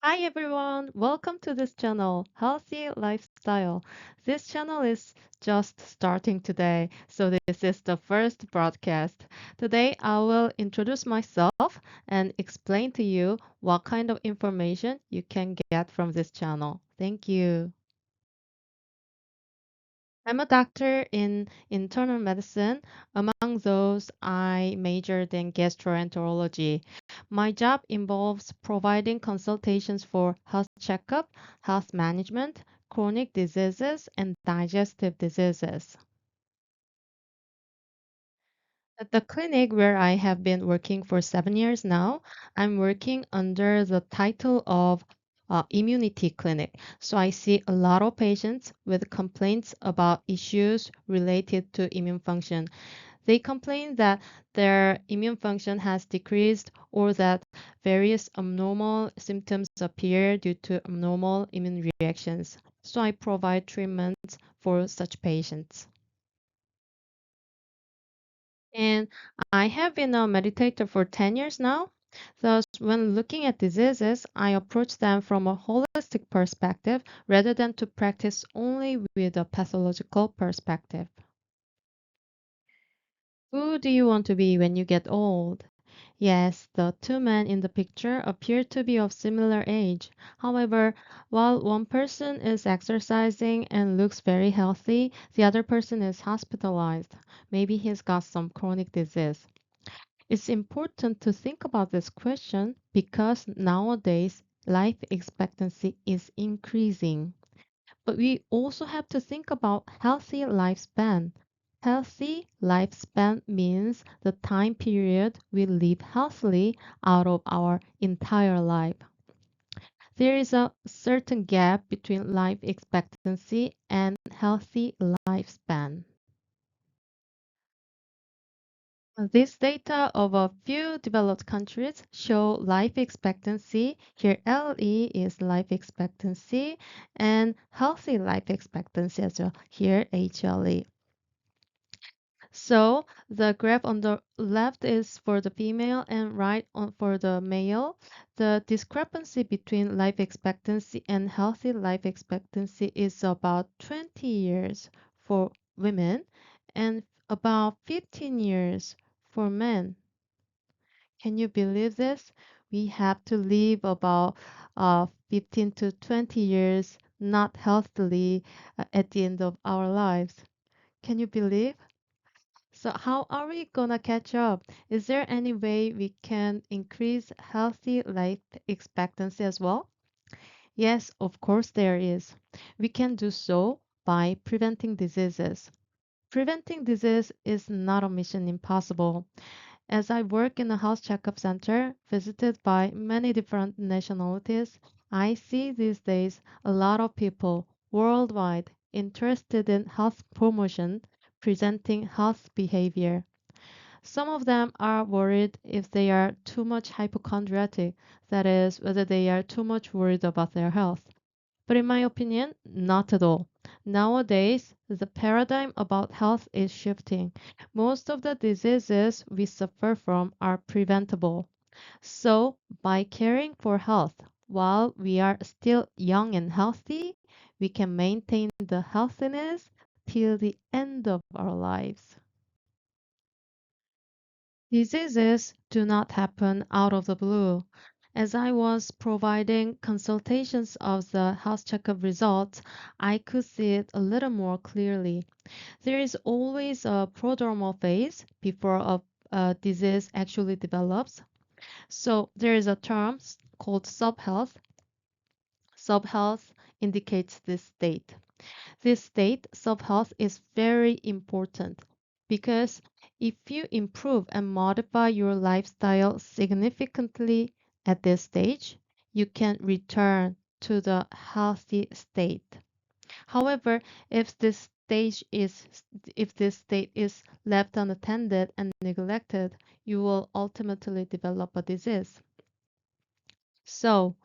Hi everyone, welcome to this channel, Healthy Lifestyle. This channel is just starting today, so this is the first broadcast. Today I will introduce myself and explain to you what kind of information you can get from this channel. Thank you. I'm a doctor in internal medicine. Among those, I majored in gastroenterology. My job involves providing consultations for health checkup, health management, chronic diseases, and digestive diseases. At the clinic where I have been working for 7 years now, I'm working under the title of immunity clinic. So I see a lot of patients with complaints about issues related to immune function. They complain that their immune function has decreased or that various abnormal symptoms appear due to abnormal immune reactions. So I provide treatments for such patients. And I have been a meditator for 10 years now. Thus, when looking at diseases, I approach them from a holistic perspective rather than to practice only with a pathological perspective. Who do you want to be when you get old? Yes, the two men in the picture appear to be of similar age. However, while one person is exercising and looks very healthy, the other person is hospitalized. Maybe he's got some chronic disease. It's important to think about this question because nowadays life expectancy is increasing. But we also have to think about healthy lifespan. Healthy lifespan means the time period we live healthily out of our entire life. There is a certain gap between life expectancy and healthy lifespan. This data of a few developed countries show life expectancy. Here LE is life expectancy and healthy life expectancy as well. Here HLE. So the graph on the left is for the female and right on for the male. The discrepancy between life expectancy and healthy life expectancy is about 20 years for women and about 15 years for men. Can you believe this? We have to live about 15 to 20 years not healthily at the end of our lives. Can you believe? So how are we gonna catch up? Is there any way we can increase healthy life expectancy as well? Yes, of course there is. We can do so by preventing diseases. Preventing disease is not a mission impossible. As I work in a health checkup center visited by many different nationalities, I see these days a lot of people worldwide interested in health promotion, presenting health behavior. Some of them are worried if they are too much hypochondriatic, that is, whether they are too much worried about their health. But in my opinion, not at all. Nowadays, the paradigm about health is shifting. Most of the diseases we suffer from are preventable. So, by caring for health while we are still young and healthy, we can maintain the healthiness till the end of our lives. Diseases do not happen out of the blue. As I was providing consultations of the health checkup results, I could see it a little more clearly. There is always a prodromal phase before a disease actually develops. So there is a term called subhealth. Subhealth indicates this state. This state, self-health, is very important because if you improve and modify your lifestyle significantly at this stage, you can return to the healthy state. However, if this state is left unattended and neglected, you will ultimately develop a disease. So,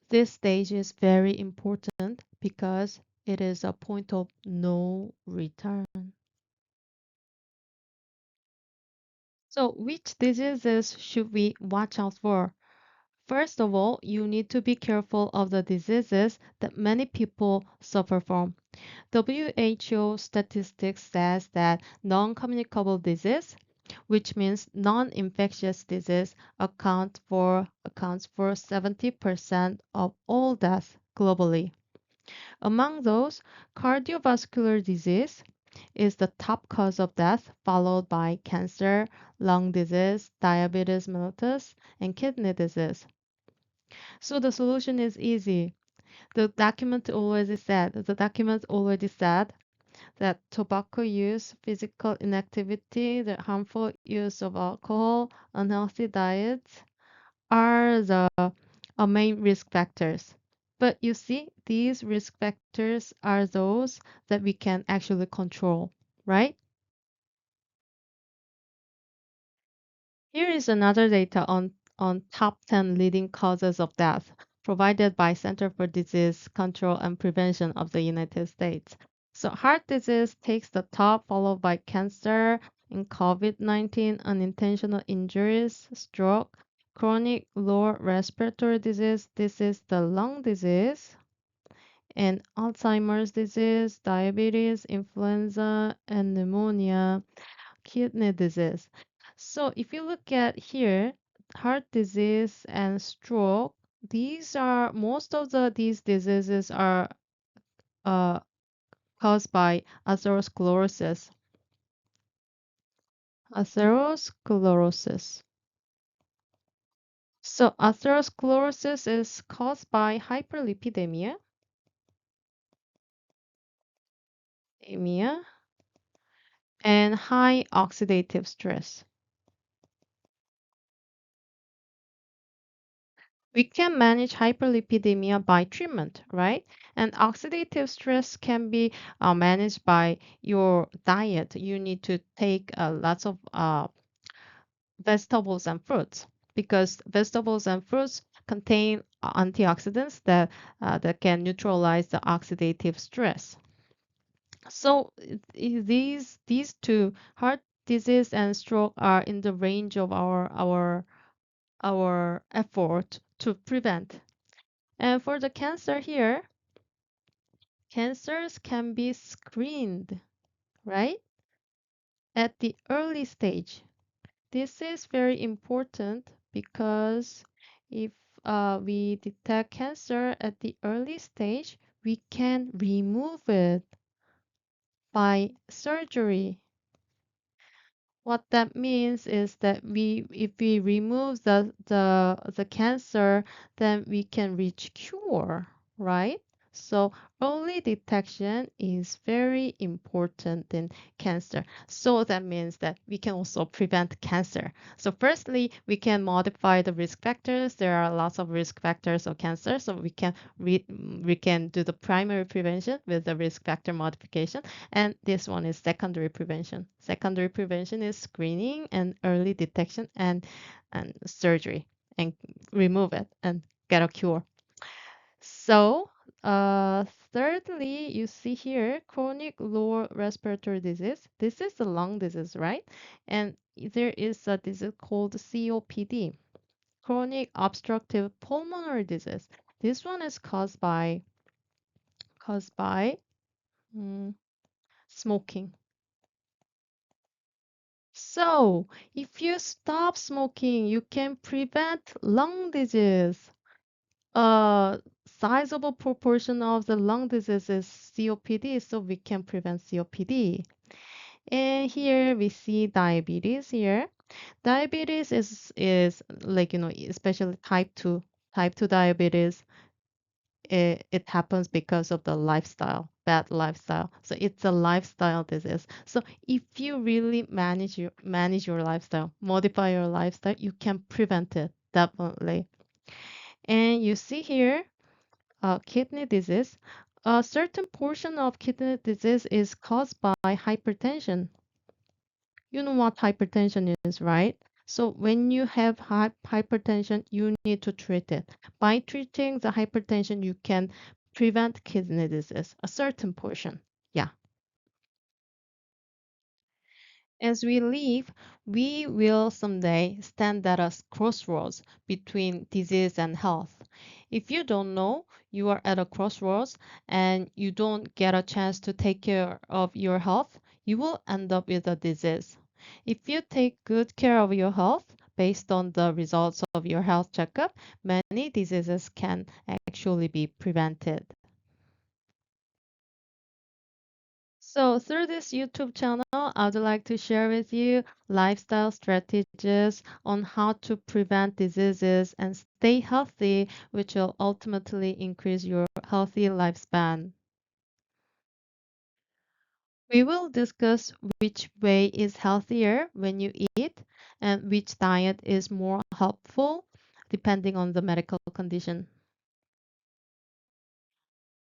this stage is very important because it is a point of no return. So, which diseases should we watch out for? First of all, you need to be careful of the diseases that many people suffer from. WHO statistics says that non-communicable disease, which means non-infectious disease, accounts for 70% of all deaths globally. Among those, cardiovascular disease is the top cause of death, followed by cancer, lung disease, diabetes mellitus, and kidney disease. So the solution is easy. The document already said that tobacco use, physical inactivity, the harmful use of alcohol, unhealthy diets are the main risk factors. But you see, these risk factors are those that we can actually control, right? Here is another data on top 10 leading causes of death provided by Center for Disease Control and Prevention of the United States. So heart disease takes the top, followed by cancer and COVID-19, unintentional injuries, stroke, chronic lower respiratory disease, this is the lung disease, and Alzheimer's disease, diabetes, influenza, and pneumonia, kidney disease. So if you look at here, heart disease and stroke, these are most of these diseases are uh, caused by atherosclerosis. Atherosclerosis. So atherosclerosis is caused by hyperlipidemia, anemia, and high oxidative stress. We can manage hyperlipidemia by treatment, right? And oxidative stress can be managed by your diet. You need to take lots of vegetables and fruits because vegetables and fruits contain antioxidants that can neutralize the oxidative stress. So these two, heart disease and stroke, are in the range of our effort to prevent. And for the cancer here, cancers can be screened, right? At the early stage. This is very important because if we detect cancer at the early stage, we can remove it by surgery. What that means is that if we remove the cancer, then we can reach cure, right? So early detection is very important in cancer. So that means that we can also prevent cancer. So firstly, we can modify the risk factors. There are lots of risk factors of cancer, so we can do the primary prevention with the risk factor modification. And this one is secondary prevention. Secondary prevention is screening and early detection and surgery and remove it and get a cure. So, thirdly, you see here chronic lower respiratory disease. This is the lung disease, right? And there is a disease called COPD, chronic obstructive pulmonary disease. This one is caused by mm, smoking. So, if you stop smoking, you can prevent lung disease. A sizable proportion of the lung disease is COPD, so we can prevent COPD. And here we see diabetes here. Diabetes is like, especially type 2 diabetes. It happens because of the bad lifestyle. So it's a lifestyle disease. So if you really manage your lifestyle, modify your lifestyle, you can prevent it definitely. And you see here, kidney disease. A certain portion of kidney disease is caused by hypertension. You know what hypertension is, right? So when you have hypertension, you need to treat it. By treating the hypertension, you can prevent kidney disease, a certain portion. Yeah. As we live, we will someday stand at a crossroads between disease and health. If you don't know you are at a crossroads and you don't get a chance to take care of your health, you will end up with a disease. If you take good care of your health based on the results of your health checkup, many diseases can actually be prevented. So, through this YouTube channel, I would like to share with you lifestyle strategies on how to prevent diseases and stay healthy, which will ultimately increase your healthy lifespan. We will discuss which way is healthier when you eat and which diet is more helpful depending on the medical condition.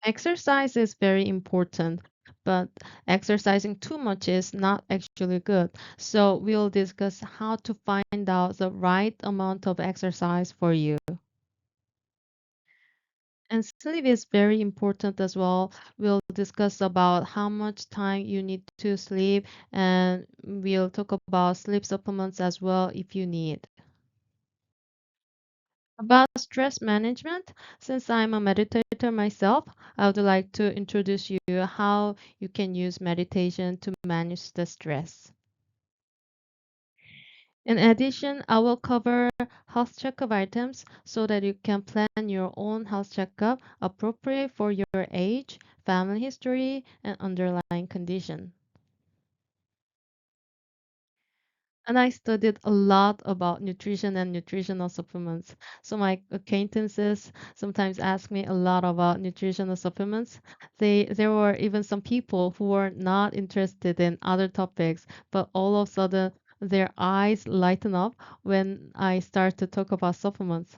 Exercise is very important, but exercising too much is not actually good. So we'll discuss how to find out the right amount of exercise for you. And sleep is very important as well. We'll discuss about how much time you need to sleep, and we'll talk about sleep supplements as well if you need. About stress management, since I'm a meditator myself, I would like to introduce you how you can use meditation to manage the stress. In addition, I will cover health checkup items so that you can plan your own health checkup appropriate for your age, family history, and underlying condition. And I studied a lot about nutrition and nutritional supplements. So my acquaintances sometimes ask me a lot about nutritional supplements. There were even some people who were not interested in other topics, but all of a sudden their eyes lighten up when I start to talk about supplements.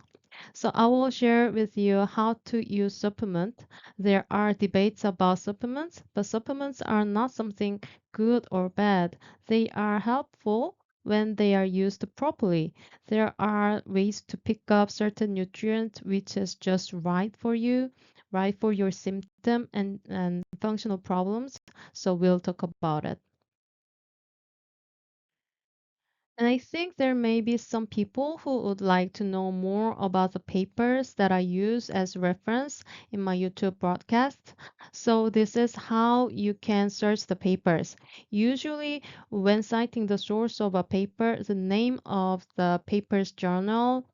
So I will share with you how to use supplement. There are debates about supplements, but supplements are not something good or bad. They are helpful when they are used properly. There are ways to pick up certain nutrients which is just right for you, right for your symptom and functional problems. So we'll talk about it. And I think there may be some people who would like to know more about the papers that I use as reference in my YouTube broadcast. So this is how you can search the papers. Usually, when citing the source of a paper, the name of the paper's journal,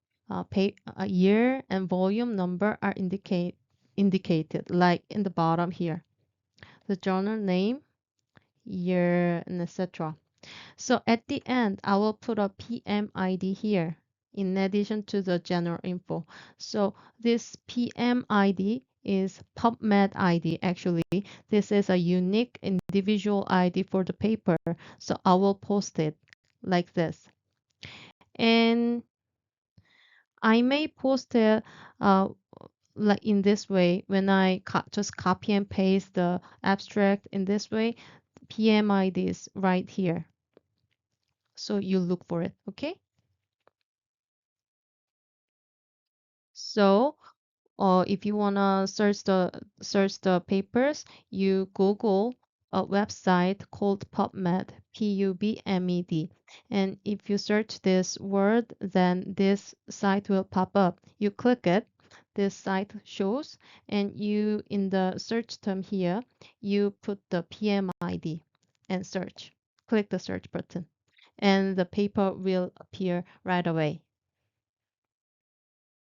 year, and volume number are indicated, like in the bottom here. The journal name, year, and etc. So at the end, I will put a PM ID here in addition to the general info. So this PM ID is PubMed ID actually. This is a unique individual ID for the paper. So I will post it like this. And I may post it like in this way when I just copy and paste the abstract in this way. PM ID is right here. So you look for it, okay? So, if you wanna search the papers, you Google a website called PubMed, PUBMED, and if you search this word, then this site will pop up. You click it, this site shows, and you in the search term here, you put the PMID and search. Click the search button, and the paper will appear right away.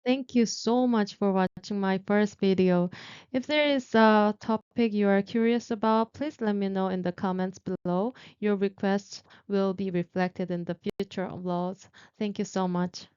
Thank you so much for watching my first video. If there is a topic you are curious about, please let me know in the comments below. Your requests will be reflected in the future uploads. Thank you so much.